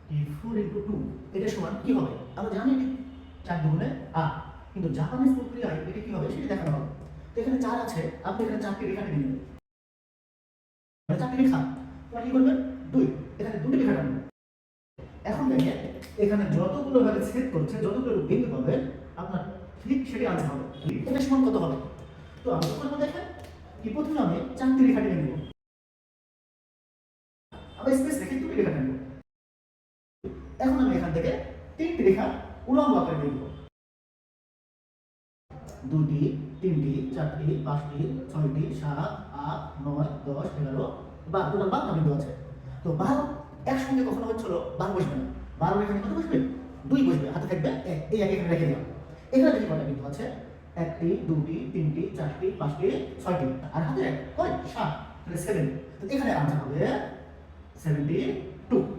4 × 2 এটা সমান কি হবে? আমরা জানি 4 দুগুণে 8, কিন্তু জাপানিজ প্রক্রিয়ায় এটা কি হবে সেটা দেখানো হবে। তো এখানে 4 আছে, আপনি এখানে 4টি রেখা টেনে নেবেন, মানে 4টি রেখা, তাহলে কি করবেন? 2, এখানে 2টি রেখা টানবেন। এখন দেখেন এখানে যতগুলো ভাবে ছেদ করছে, যতগুলো বিন্দু পাবে আপনার ঠিক সেটি আনসার হবে। এটা সমান কত হবে? তো আমরা করব, দেখেন কি প্রথমে আমি 4টি রেখা টেনে নেব, আবার স্পেস রেখে 2টি রেখা টেনে নেব। এখন আমি এখান থেকে 3টি রেখা উলম্ব আকারে দেব, 2টি, 3টি, 4টি, 5টি, 6টি, 7, 8, 9, 10, 11, 12, টোটাল 12টা বিন্দু আছে। তো 12 একসঙ্গে কখনো হচ্ছিল 12 বসবে না, 12 এখানে কত বসবে? 2 বসবে, হাতে থাকবে 1, এই এক এখানে রেখে দিলাম। এখানে দেখি কয়টা বিন্দু আছে? 1টি, 2টি, 3টি, 4টি, 5টি, 6টি, আর হাতে কয়? 7, তাহলে 7। তো এখানে আনসার হবে 72।